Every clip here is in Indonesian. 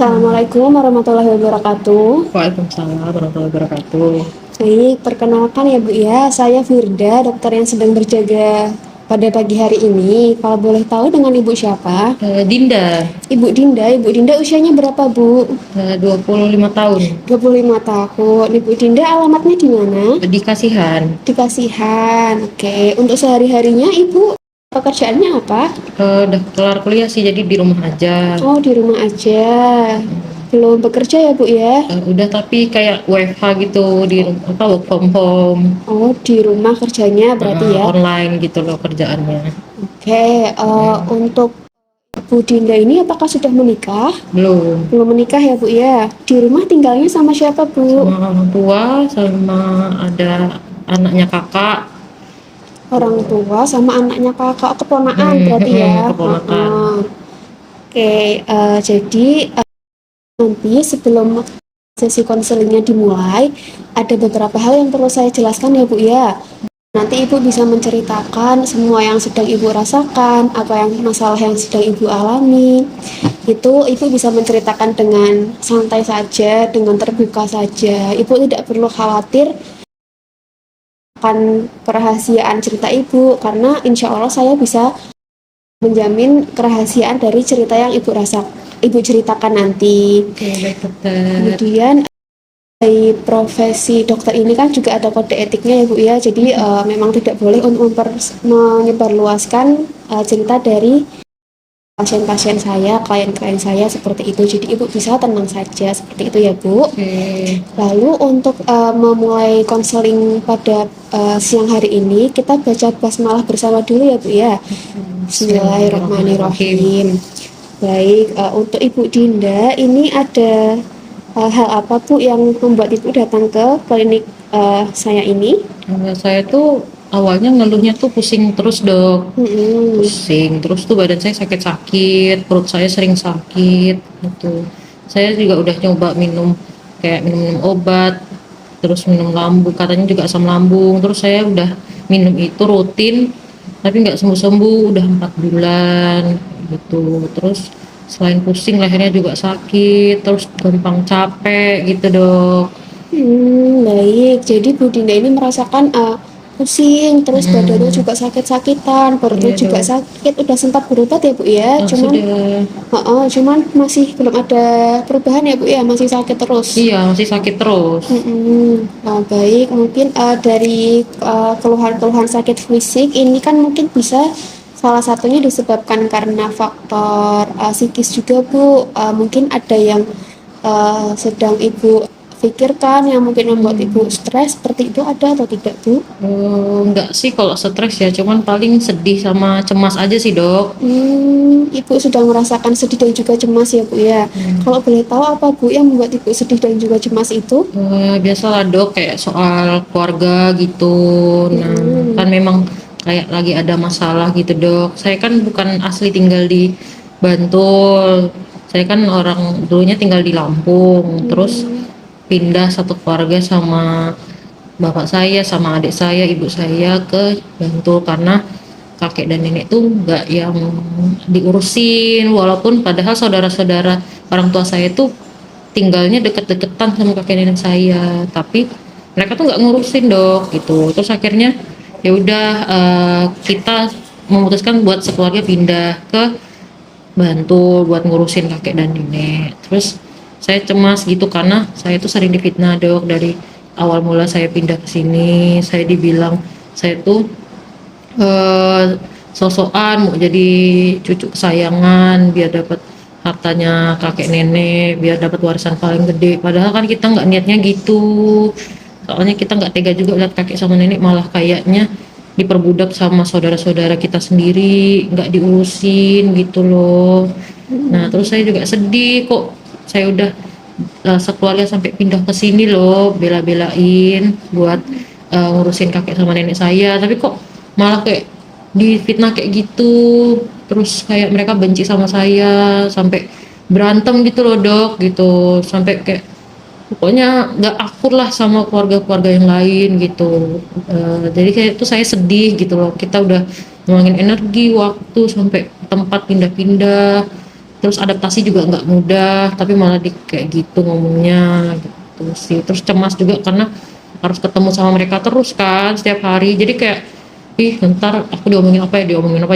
Assalamualaikum warahmatullahi wabarakatuh. Waalaikumsalam warahmatullahi wabarakatuh. Baik, perkenalkan ya Bu ya, saya Firda, dokter yang sedang berjaga pada pagi hari ini. Kalau boleh tahu dengan Ibu siapa? Dinda, Ibu Dinda. Ibu Dinda usianya berapa Bu? 25 tahun, 25 tahun. Ibu Dinda alamatnya di mana? di Kasihan. Di Kasihan. Oke, untuk sehari-harinya Ibu pekerjaannya apa? Udah kelar kuliah sih, jadi di rumah aja. Oh, di rumah aja. Belum bekerja ya Bu ya? Udah tapi kayak WFH gitu, di apa, work from home. Oh, di rumah kerjanya berarti ya. Online gitu loh kerjaannya. Oke, untuk Bu Dinda ini apakah sudah menikah? Belum. Belum menikah ya Bu ya? Di rumah tinggalnya sama siapa Bu? Sama orang tua, sama ada anaknya kakak. Orang tua sama anaknya kakak, keponakan berarti ya? Keponakan. Oke, jadi nanti sebelum sesi konselingnya dimulai, ada beberapa hal yang perlu saya jelaskan ya Bu ya. Nanti Ibu bisa menceritakan semua yang sedang Ibu rasakan, apa yang masalah yang sedang Ibu alami. Itu Ibu bisa menceritakan dengan santai saja, dengan terbuka saja. Ibu tidak perlu khawatir akan kerahasiaan cerita Ibu, karena insya Allah saya bisa menjamin kerahasiaan dari cerita yang Ibu ceritakan nanti. Oke, baik dokter. Kemudian dari profesi dokter ini kan juga ada kode etiknya ya Bu ya, jadi memang tidak boleh untuk menyebarluaskan cerita dari pasien-pasien saya, klien-klien saya seperti itu. Jadi Ibu bisa tenang saja seperti itu ya Bu. Lalu untuk memulai konseling pada siang hari ini, kita baca basmalah bersama dulu ya Bu ya. Bismillahirrahmanirrahim. Baik, untuk Ibu Dinda ini ada hal apa Bu yang membuat Ibu datang ke klinik saya ini? Saya tuh awalnya ngeluhnya tuh pusing terus dok. Pusing terus tuh, badan saya sakit-sakit, perut saya sering sakit gitu. Saya juga udah nyoba minum minum obat, terus minum lambung, katanya juga asam lambung. Terus saya udah minum itu rutin tapi nggak sembuh-sembuh, udah 4 bulan gitu. Terus selain pusing, lehernya juga sakit, terus gampang capek gitu dok. Baik, jadi Bu Dinda ini merasakan pusing, terus badannya juga sakit-sakitan, perutnya juga sakit. Udah sempat berobat ya Bu ya? Cuman masih belum ada perubahan ya Bu ya? Masih sakit terus? Iya, masih sakit terus. Baik, mungkin dari keluhan-keluhan sakit fisik ini kan mungkin bisa salah satunya disebabkan karena faktor psikis juga Bu. Mungkin ada yang sedang Ibu pikirkan yang mungkin membuat Ibu stres, seperti itu ada atau tidak Bu? Enggak sih kalau stres ya, cuman paling sedih sama cemas aja sih dok. Ibu sudah merasakan sedih dan juga cemas ya Bu ya. Kalau boleh tahu apa Bu yang membuat Ibu sedih dan juga cemas itu? Biasalah dok, kayak soal keluarga gitu. Nah, kan memang kayak lagi ada masalah gitu dok. Saya kan bukan asli tinggal di Bantul. Saya kan orang dulunya tinggal di Lampung. Terus pindah satu keluarga sama bapak saya, sama adik saya, ibu saya ke Bantul karena kakek dan nenek tuh nggak yang diurusin, walaupun padahal saudara-saudara orang tua saya tuh tinggalnya deket-deketan sama kakek nenek saya, tapi mereka tuh nggak ngurusin dok gitu. Terus akhirnya ya udah, kita memutuskan buat sekeluarga pindah ke Bantul buat ngurusin kakek dan nenek. Terus saya cemas gitu karena saya tuh sering difitnah dok. Dari awal mula saya pindah ke sini, saya dibilang saya tuh sosokan mau jadi cucu kesayangan biar dapat hartanya kakek nenek, biar dapat warisan paling gede. Padahal kan kita nggak niatnya gitu. Soalnya kita nggak tega juga lihat kakek sama nenek malah kayaknya diperbudak sama saudara-saudara kita sendiri, nggak diurusin gitu loh. Nah terus saya juga sedih, kok saya udah sekeluarga sampai pindah ke sini loh, bela-belain buat ngurusin kakek sama nenek saya, tapi kok malah kayak difitnah kayak gitu. Terus kayak mereka benci sama saya, sampai berantem gitu loh dok gitu, sampai kayak pokoknya nggak akur lah sama keluarga-keluarga yang lain gitu. Jadi kayak itu saya sedih gitu loh, kita udah ngulangin energi, waktu, sampai tempat pindah-pindah, terus adaptasi juga nggak mudah, tapi malah di kayak gitu ngomongnya gitu sih. Terus cemas juga karena harus ketemu sama mereka terus kan setiap hari, jadi kayak ih ntar aku diomongin apa,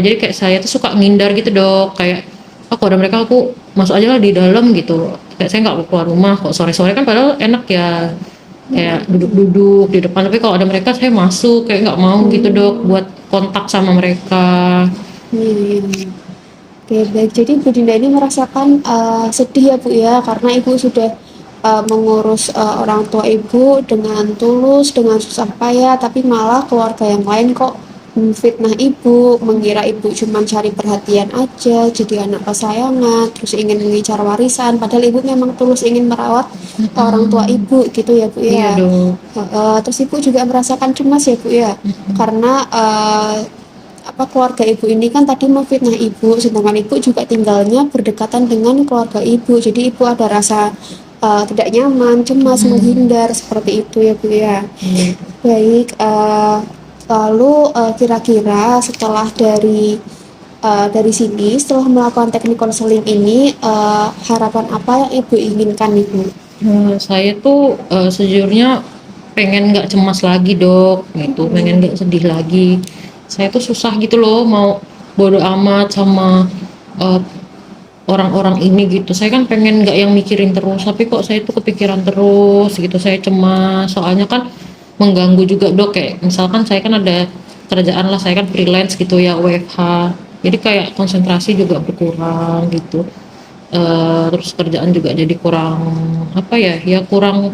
jadi kayak saya tuh suka ngindar gitu dok, kayak aku ada mereka aku masuk aja lah di dalam gitu, kayak saya nggak mau keluar rumah kok sore-sore kan, padahal enak ya kayak duduk-duduk di depan, tapi kalau ada mereka saya masuk kayak nggak mau gitu dok buat kontak sama mereka. Iya, iya, iya. Oke, baik. Jadi Bu Dinda ini merasakan sedih ya Bu ya, karena Ibu sudah mengurus orang tua Ibu dengan tulus, dengan susah payah, tapi malah keluarga yang lain kok memfitnah Ibu, mengira Ibu cuma cari perhatian aja, jadi anak kesayangan, terus ingin mengincar warisan, padahal Ibu memang tulus ingin merawat orang tua Ibu gitu ya Bu Iya ya. dok. Terus Ibu juga merasakan cemas ya Bu ya, karena apa keluarga ibu ini kan tadi memfitnah ibu, sedangkan ibu juga tinggalnya berdekatan dengan keluarga ibu, jadi ibu ada rasa tidak nyaman, cemas, menghindar seperti itu ya Bu ya. Baik, lalu kira-kira setelah dari sini, setelah melakukan teknik konseling ini, harapan apa yang ibu inginkan ibu? Saya tuh sejujurnya pengen nggak cemas lagi dok, gitu, pengen nggak sedih lagi. Saya tuh susah gitu loh mau bodo amat sama eh, orang-orang ini gitu. Saya kan pengen nggak yang mikirin terus, tapi kok saya tuh kepikiran terus gitu. Saya cemas, soalnya kan mengganggu juga dok. Kayak misalkan saya kan ada kerjaan lah, saya kan freelance gitu ya, WFH. Jadi kayak konsentrasi juga berkurang gitu. Terus kerjaan juga jadi kurang apa ya, ya kurang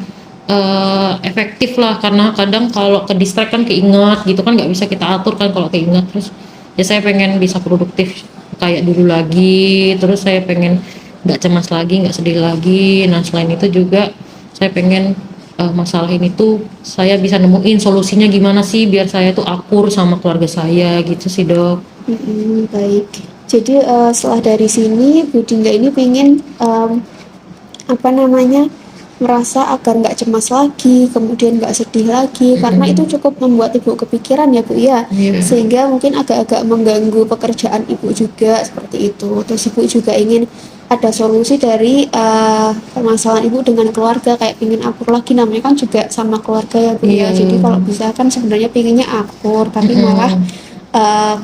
efektif lah, karena kadang kalau ke distract kan keinget gitu kan, nggak bisa kita atur kan kalau keinget. Terus ya saya pengen bisa produktif kayak dulu lagi, terus saya pengen nggak cemas lagi, nggak sedih lagi. Nah selain itu juga saya pengen masalah ini tuh saya bisa nemuin solusinya gimana sih biar saya tuh akur sama keluarga saya gitu sih dok. Baik. Jadi setelah dari sini Bu Dinda ini pengen apa namanya merasa agar nggak cemas lagi, kemudian nggak sedih lagi, karena itu cukup membuat ibu kepikiran ya Bu ya, Iya. sehingga mungkin agak-agak mengganggu pekerjaan ibu juga seperti itu. Terus ibu juga ingin ada solusi dari permasalahan ibu dengan keluarga, kayak pingin akur lagi, namanya kan juga sama keluarga ya Bu ya. Iya. Jadi kalau bisa kan sebenarnya pinginnya akur, tapi malah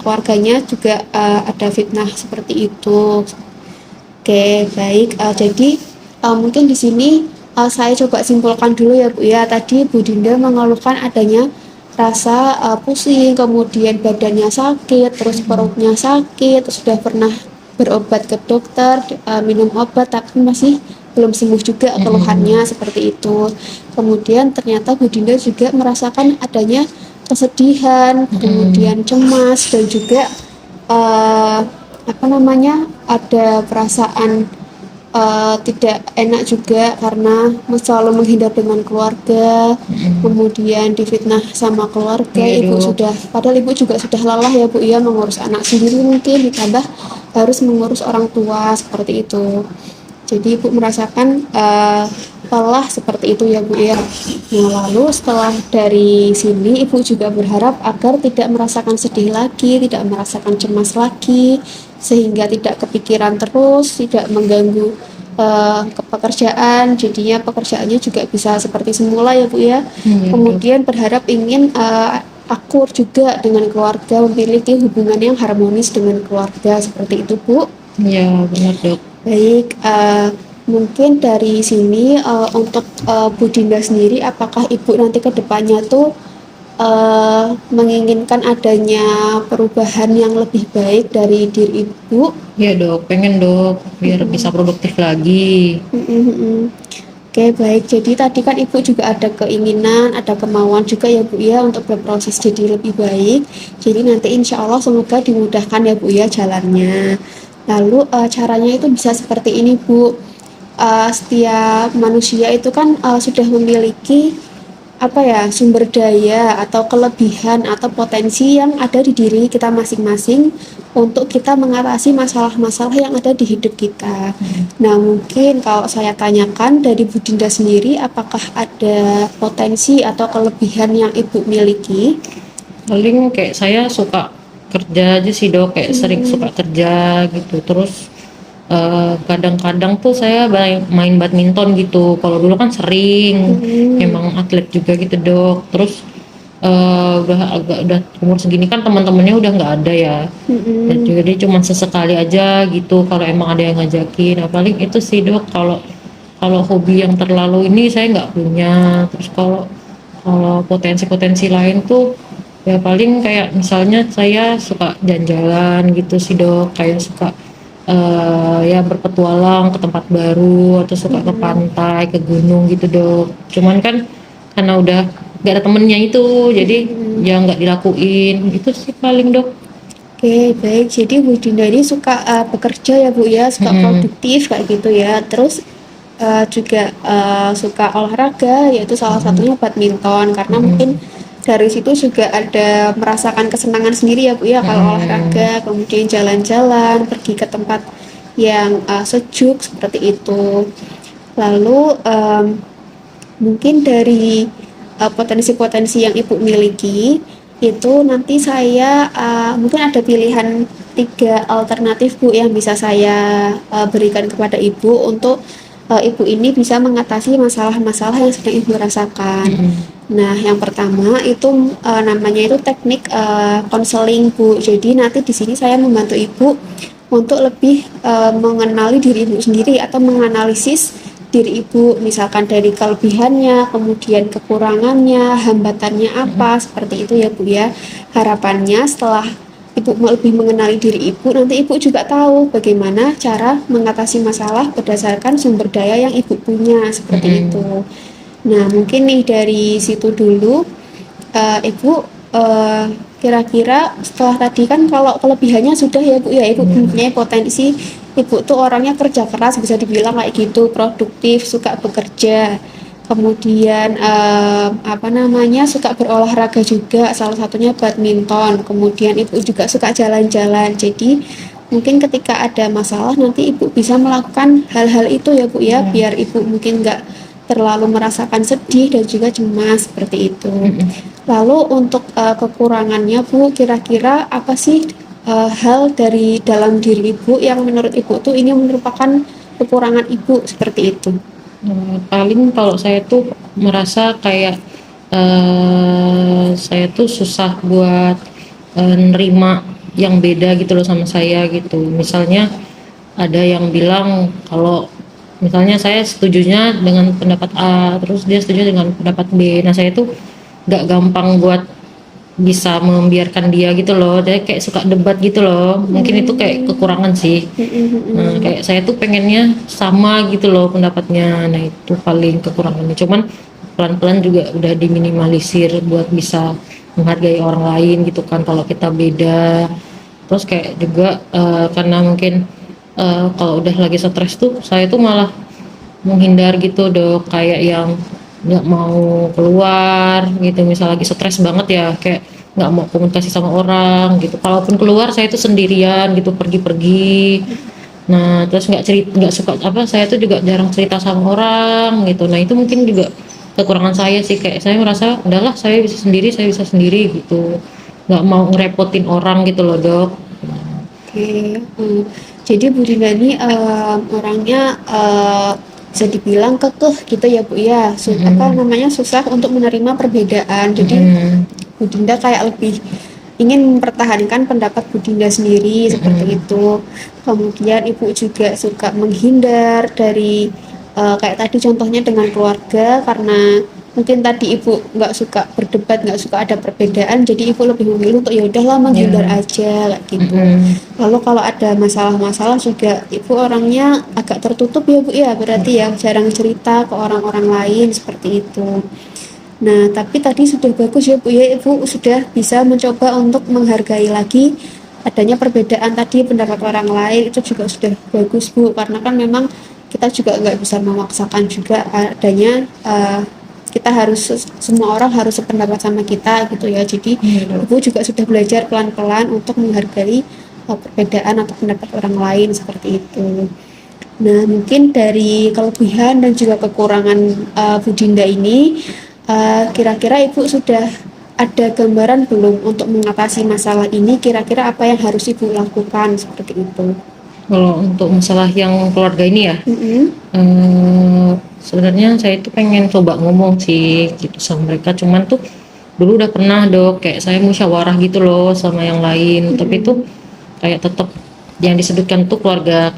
keluarganya juga ada fitnah seperti itu. Oke, baik. Jadi mungkin di sini saya coba simpulkan dulu ya Bu ya. Tadi Bu Dinda mengeluhkan adanya rasa pusing, kemudian badannya sakit, terus perutnya sakit, terus sudah pernah berobat ke dokter, minum obat, tapi masih belum sembuh juga keluhannya seperti itu. Kemudian ternyata Bu Dinda juga merasakan adanya kesedihan, kemudian cemas, dan juga eh, apa namanya ada perasaan tidak enak juga karena selalu menghindar dengan keluarga, kemudian difitnah sama keluarga. Iya, Ibu Dok. sudah, padahal ibu juga sudah lelah ya Bu ya, mengurus anak sendiri, mungkin ditambah harus mengurus orang tua seperti itu. Jadi ibu merasakan lelah seperti itu ya Bu ya. Nah lalu setelah dari sini ibu juga berharap agar tidak merasakan sedih lagi, tidak merasakan cemas lagi, sehingga tidak kepikiran terus, tidak mengganggu ke pekerjaan, jadinya pekerjaannya juga bisa seperti semula ya Bu ya. Iya, Kemudian berharap ingin akur juga dengan keluarga, memiliki hubungan yang harmonis dengan keluarga seperti itu Bu. Iya benar dok. Baik, mungkin dari sini untuk Bu Dinda sendiri, apakah Ibu nanti ke depannya tuh menginginkan adanya perubahan yang lebih baik dari diri Ibu? Iya dok, pengen dok biar bisa produktif lagi. Oke, baik. Jadi tadi kan Ibu juga ada keinginan, ada kemauan juga ya Bu ya untuk berproses jadi lebih baik. Jadi nanti insya Allah semoga dimudahkan ya Bu ya jalannya. Lalu caranya itu bisa seperti ini Bu. Setiap manusia itu kan sudah memiliki apa ya sumber daya atau kelebihan atau potensi yang ada di diri kita masing-masing untuk kita mengatasi masalah-masalah yang ada di hidup kita. Nah mungkin kalau saya tanyakan dari Bu Dinda sendiri, apakah ada potensi atau kelebihan yang Ibu miliki? Paling kayak saya suka kerja aja sih dok, kayak sering suka kerja gitu. Terus kadang-kadang tuh saya main badminton gitu. Kalau dulu kan sering, emang atlet juga gitu dok. Terus udah umur segini kan teman-temannya udah nggak ada ya. Dan juga dia cuma sesekali aja gitu kalau emang ada yang ngajakin. Nah, paling itu sih dok, kalau kalau hobi yang terlalu ini saya nggak punya. Terus kalau kalau potensi-potensi lain tuh ya paling kayak misalnya saya suka jalan-jalan gitu sih dok, kayak suka ya berpetualang ke tempat baru atau suka ke pantai, ke gunung gitu dok. Cuman kan karena udah gak ada temennya itu, jadi ya nggak dilakuin. Itu sih paling dok. Oke, baik. Jadi Bu Dinda ini suka bekerja ya Bu ya, suka produktif kayak gitu ya. Terus juga suka olahraga, yaitu salah satunya badminton. Karena mungkin dari situ juga ada merasakan kesenangan sendiri ya Bu ya, kalau olahraga, kemudian jalan-jalan, pergi ke tempat yang sejuk seperti itu. Lalu mungkin dari potensi-potensi yang Ibu miliki itu nanti saya mungkin ada pilihan 3 alternatif Bu yang bisa saya berikan kepada Ibu untuk Ibu ini bisa mengatasi masalah-masalah yang sedang Ibu rasakan. Nah, yang pertama itu namanya itu teknik konseling Bu. Jadi nanti di sini saya membantu Ibu untuk lebih mengenali diri Ibu sendiri atau menganalisis diri Ibu, misalkan dari kelebihannya, kemudian kekurangannya, hambatannya apa, seperti itu ya Bu ya. Harapannya setelah Ibu lebih mengenali diri Ibu, nanti Ibu juga tahu bagaimana cara mengatasi masalah berdasarkan sumber daya yang Ibu punya, seperti itu. Nah, mungkin nih dari situ dulu, Ibu kira-kira setelah tadi kan kalau kelebihannya sudah ya Bu ya, Ibu punya potensi, Ibu tuh orangnya kerja keras, bisa dibilang kayak gitu, produktif, suka bekerja, kemudian suka berolahraga juga, salah satunya badminton, kemudian Ibu juga suka jalan-jalan. Jadi mungkin ketika ada masalah nanti Ibu bisa melakukan hal-hal itu ya Bu ya, biar Ibu mungkin nggak terlalu merasakan sedih dan juga cemas seperti itu. Lalu untuk kekurangannya Bu, kira-kira apa sih hal dari dalam diri Ibu yang menurut Ibu tuh ini merupakan kekurangan Ibu seperti itu? Paling kalau saya tuh merasa kayak saya tuh susah buat nerima yang beda gitu loh sama saya gitu. Misalnya ada yang bilang kalau misalnya saya setujunya dengan pendapat A, terus dia setuju dengan pendapat B. Nah saya tuh gak gampang buat bisa membiarkan dia gitu loh. Dia kayak suka debat gitu loh. Mungkin itu kayak kekurangan sih. Nah, kayak saya tuh pengennya sama gitu loh pendapatnya. Nah, itu paling kekurangannya. Cuman pelan-pelan juga udah diminimalisir buat bisa menghargai orang lain gitu kan kalau kita beda. Terus kayak juga karena mungkin kalau udah lagi stres tuh saya tuh malah menghindar gitu dok, kayak yang nggak mau keluar gitu, misal lagi stres banget ya, kayak nggak mau komunikasi sama orang gitu. Kalaupun keluar saya tuh sendirian gitu, pergi-pergi. Nah terus nggak suka apa, saya tuh juga jarang cerita sama orang gitu. Nah itu mungkin juga kekurangan saya sih, kayak saya merasa udahlah saya bisa sendiri gitu, nggak mau ngerepotin orang gitu loh dok. Oke, jadi Bu Dinda ini orangnya bisa dibilang kekeh gitu ya Bu ya, susah untuk menerima perbedaan. Jadi Bu Dinda kayak lebih ingin mempertahankan pendapat Bu Dinda sendiri seperti itu. Kemudian Ibu juga suka menghindar dari kayak tadi contohnya dengan keluarga, karena mungkin tadi Ibu nggak suka berdebat, nggak suka ada perbedaan, jadi Ibu lebih memilih untuk ya udahlah menghindar aja kayak gitu. Lalu kalau ada masalah-masalah juga Ibu orangnya agak tertutup ya Bu ya, berarti ya jarang cerita ke orang-orang lain seperti itu. Nah, tapi tadi sudah bagus ya Bu ya, Ibu sudah bisa mencoba untuk menghargai lagi adanya perbedaan tadi pendapat orang lain, itu juga sudah bagus Bu, karena kan memang kita juga nggak bisa memaksakan juga adanya kita harus, semua orang harus sependapat sama kita gitu ya. Jadi Ibu juga sudah belajar pelan-pelan untuk menghargai perbedaan atau pendapat orang lain seperti itu. Nah, mungkin dari kelebihan dan juga kekurangan Bu Dinda ini, kira-kira Ibu sudah ada gambaran belum untuk mengatasi masalah ini? Kira-kira apa yang harus Ibu lakukan seperti itu? Kalau untuk masalah yang keluarga ini ya, Mm-mm. sebenarnya saya itu pengen coba ngomong sih gitu sama mereka, cuman tuh dulu udah pernah dok kayak saya musyawarah gitu loh sama yang lain, tapi tuh Mm-mm. kayak tetap yang disebutkan tuh keluarga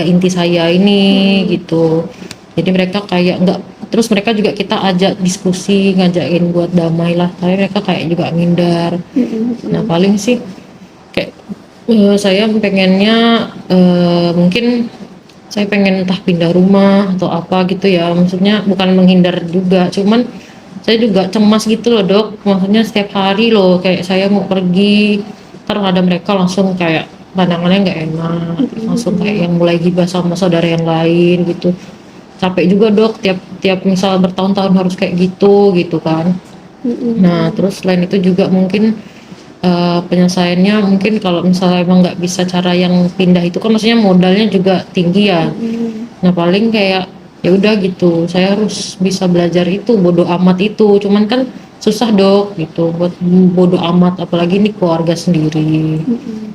inti saya ini Mm-mm. gitu. Jadi mereka kayak nggak, terus mereka juga kita ajak diskusi, ngajakin buat damai lah, tapi mereka kayak juga ngindar. Mm-mm. Nah Mm-mm. paling sih kayak saya pengennya mungkin saya pengen entah pindah rumah atau apa gitu ya, maksudnya bukan menghindar juga, cuman saya juga cemas gitu loh dok, maksudnya setiap hari loh kayak saya mau pergi ntar ada mereka langsung kayak pandangannya nggak enak, langsung kayak Mm-mm. yang mulai gibah sama saudara yang lain gitu. Capek juga dok tiap tiap misal bertahun-tahun harus kayak gitu gitu kan. Nah Mm-mm. terus selain itu juga mungkin penyelesaiannya mungkin kalau misalnya emang nggak bisa cara yang pindah itu kan maksudnya modalnya juga tinggi ya. Mm-mm. Nah paling kayak ya udah gitu, saya harus bisa belajar itu bodoh amat itu, cuman kan susah dok gitu buat bodoh amat apalagi ini keluarga sendiri. Mm-mm.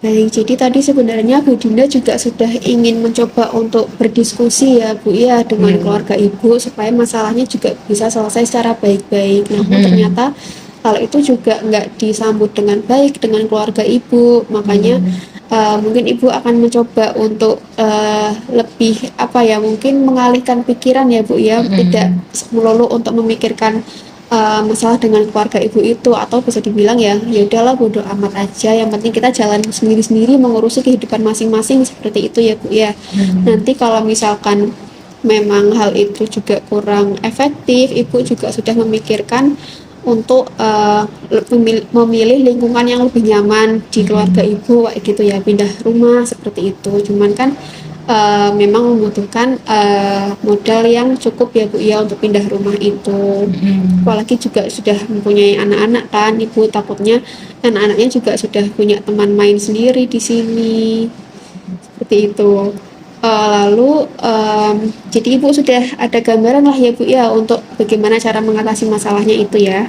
Baik, jadi tadi sebenarnya Bu Dinda juga sudah ingin mencoba untuk berdiskusi ya Bu ya dengan Iya. keluarga Ibu supaya masalahnya juga bisa selesai secara baik-baik. Namun Mm-mm. ternyata hal itu juga nggak disambut dengan baik dengan keluarga Ibu. Makanya Mm. mungkin Ibu akan mencoba untuk lebih apa ya mungkin mengalihkan pikiran ya Bu ya, tidak Mm-mm. melulu untuk memikirkan masalah dengan keluarga ibu itu, atau bisa dibilang ya ya udahlah bodo amat aja, yang penting kita jalan sendiri-sendiri mengurusi kehidupan masing-masing, seperti itu ya Bu ya. Mm. Nanti kalau misalkan memang hal itu juga kurang efektif, ibu juga sudah memikirkan untuk memilih lingkungan yang lebih nyaman di keluarga Mm. ibu kayak gitu ya, pindah rumah seperti itu. Cuman kan memang membutuhkan modal yang cukup ya Bu ya untuk pindah rumah itu. Mm. Apalagi juga sudah mempunyai anak-anak kan, ibu takutnya anak-anaknya juga sudah punya teman main sendiri di sini, seperti itu. Lalu jadi ibu sudah ada gambaran lah ya Bu ya untuk bagaimana cara mengatasi masalahnya itu ya.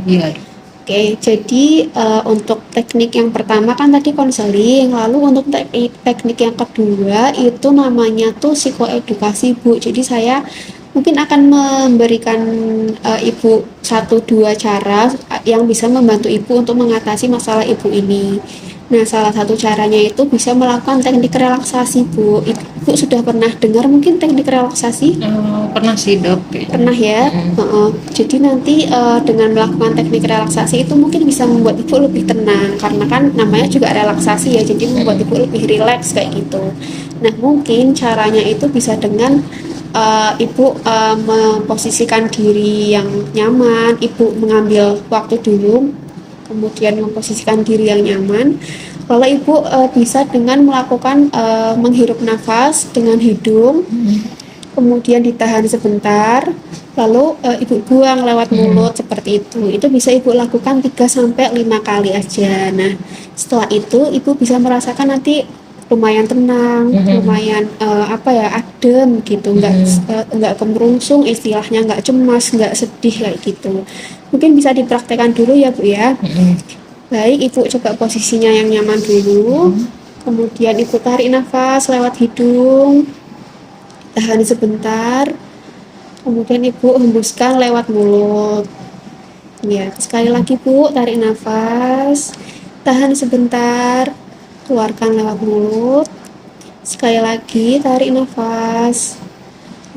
Iya. Oke, jadi untuk teknik yang pertama kan tadi konseling, lalu untuk teknik yang kedua itu namanya tuh psikoedukasi Bu. Jadi saya mungkin akan memberikan Ibu satu dua cara yang bisa membantu Ibu untuk mengatasi masalah Ibu ini. Nah, salah satu caranya itu bisa melakukan teknik relaksasi Bu. Ibu sudah pernah dengar mungkin teknik relaksasi? Pernah sih dok kayaknya. Pernah ya. Mm. Jadi nanti dengan melakukan teknik relaksasi itu mungkin bisa membuat ibu lebih tenang, karena kan namanya juga relaksasi ya, jadi membuat Mm. ibu lebih rileks kayak gitu. Nah mungkin caranya itu bisa dengan ibu memposisikan diri yang nyaman, ibu mengambil waktu dulu, kemudian memposisikan diri yang nyaman. Lalu ibu bisa dengan melakukan menghirup nafas dengan hidung, Mm. kemudian ditahan sebentar, lalu ibu buang lewat Mm. mulut seperti itu. Itu bisa ibu lakukan 3 sampai 5 kali aja. Nah, setelah itu ibu bisa merasakan nanti lumayan tenang, Mm. lumayan apa ya, adem gitu, Mm. nggak kemerungsung istilahnya, nggak cemas, nggak sedih kayak gitu. Mungkin bisa dipraktekkan dulu ya Bu ya. Mm. Baik, ibu coba posisinya yang nyaman dulu. Mm. Kemudian ibu tarik nafas lewat hidung, tahan sebentar, kemudian ibu hembuskan lewat mulut. Ya, sekali lagi Bu, tarik nafas, tahan sebentar, keluarkan lewat mulut. Sekali lagi tarik nafas,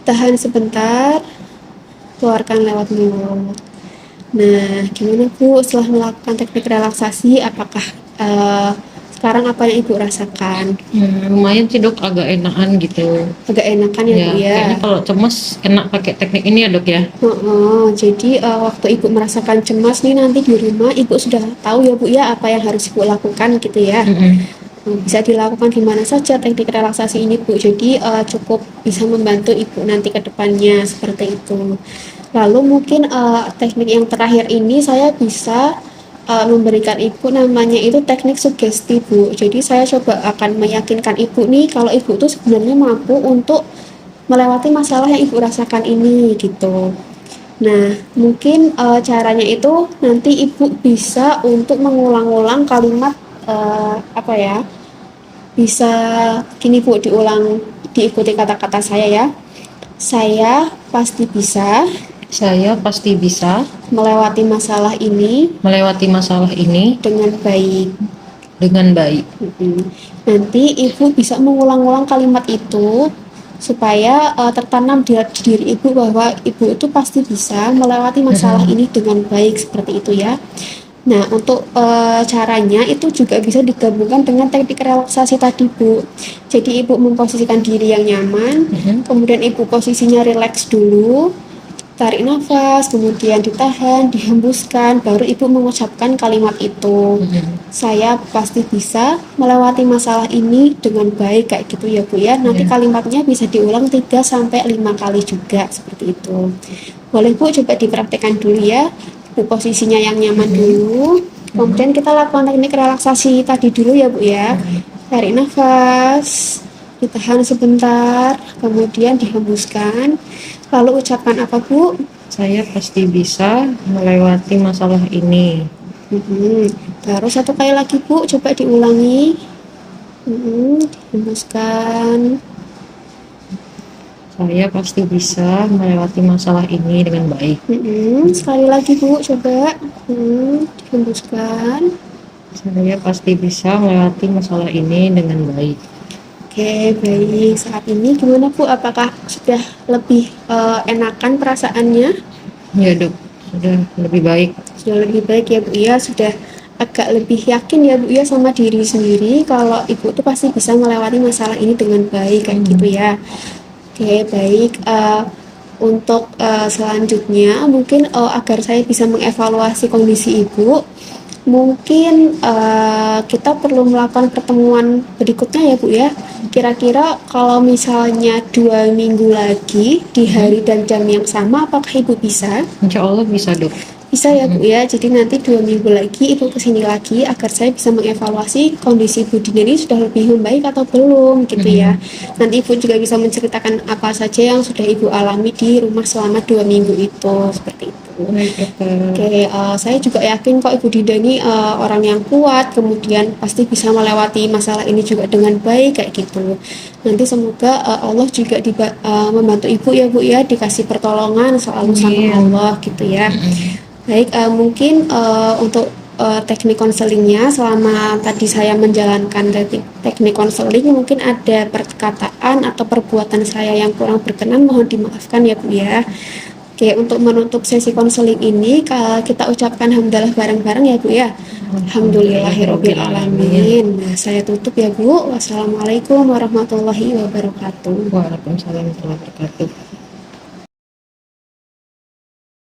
tahan sebentar, keluarkan lewat mulut. Nah, gimana Bu setelah melakukan teknik relaksasi? Apakah eh, sekarang apa yang Ibu rasakan? Lumayan sih dok, agak enakan gitu. Agak enakan ya Bu Ya, ya? kayaknya kalau cemas enak pakai teknik ini ya dok ya. Jadi waktu ibu merasakan cemas nih nanti di rumah, ibu sudah tahu ya Bu ya apa yang harus ibu lakukan gitu ya. Mm-mm. Bisa dilakukan di mana saja teknik relaksasi ini Bu. Jadi cukup bisa membantu ibu nanti ke depannya seperti itu. Lalu mungkin teknik yang terakhir ini saya bisa memberikan ibu, namanya itu teknik sugesti Bu. Jadi saya coba akan meyakinkan ibu nih kalau ibu tuh sebenarnya mampu untuk melewati masalah yang ibu rasakan ini gitu. Nah, mungkin caranya itu nanti ibu bisa untuk mengulang-ulang kalimat apa ya? Bisa gini Bu, diikuti kata-kata saya ya. Saya pasti bisa Saya pasti bisa melewati masalah ini melewati masalah ini dengan baik. dengan baik. Nanti Ibu bisa mengulang-ulang kalimat itu supaya tertanam di diri Ibu bahwa Ibu itu pasti bisa melewati masalah ini dengan baik, seperti itu ya. Nah, untuk caranya itu juga bisa digabungkan dengan teknik relaksasi tadi, Bu. Jadi Ibu memposisikan diri yang nyaman, kemudian Ibu posisinya rileks dulu, tarik nafas, kemudian ditahan, dihembuskan, baru Ibu mengucapkan kalimat itu. Saya pasti bisa melewati masalah ini dengan baik, kayak gitu ya Bu ya. Nanti kalimatnya bisa diulang 3 sampai 5 kali juga, seperti itu. Boleh Bu coba dipraktekkan dulu ya. Bu posisinya yang nyaman dulu. Kemudian kita lakukan teknik relaksasi tadi dulu ya Bu ya. Tarik nafas, ditahan sebentar, kemudian dihembuskan. Lalu ucapkan apa Bu? Saya pasti bisa melewati masalah ini. Baru satu kali lagi Bu, coba diulangi. Dihembuskan. Saya pasti bisa melewati masalah ini dengan baik. Sekali lagi Bu, coba. Dihembuskan. Saya pasti bisa melewati masalah ini dengan baik. Oke, baik. Saat ini gimana Bu? Apakah sudah lebih enakan perasaannya? Ya dok, sudah lebih baik. Sudah lebih baik ya Bu ya, sudah agak lebih yakin ya Bu ya sama diri sendiri kalau Ibu tuh pasti bisa melewati masalah ini dengan baik, kayak gitu ya. Oke, baik. Untuk selanjutnya mungkin agar saya bisa mengevaluasi kondisi Ibu, mungkin kita perlu melakukan pertemuan berikutnya ya Bu ya. Kira-kira kalau misalnya 2 minggu lagi di hari dan jam yang sama, apakah Ibu bisa? Insya Allah bisa dok. Bisa ya Bu ya, jadi nanti 2 minggu lagi Ibu kesini lagi agar saya bisa mengevaluasi kondisi Ibu ini sudah lebih membaik atau belum gitu ya. Nanti Ibu juga bisa menceritakan apa saja yang sudah Ibu alami di rumah selama 2 minggu itu, seperti itu. Oke, saya juga yakin kok Ibu Dinda ini orang yang kuat, kemudian pasti bisa melewati masalah ini juga dengan baik kayak gitu. Nanti semoga Allah juga membantu Ibu ya Bu ya, dikasih pertolongan selalu sama Allah gitu ya. Baik, mungkin untuk teknik konselingnya selama tadi saya menjalankan teknik konseling mungkin ada perkataan atau perbuatan saya yang kurang berkenan, mohon dimaafkan ya Bu ya. Oke, untuk menutup sesi konseling ini kita ucapkan hamdalah bareng-bareng ya Bu ya. Alhamdulillahirabbil alamin. Nah, saya tutup ya Bu. Wassalamualaikum warahmatullahi wabarakatuh. Waalaikumsalam warahmatullahi wabarakatuh.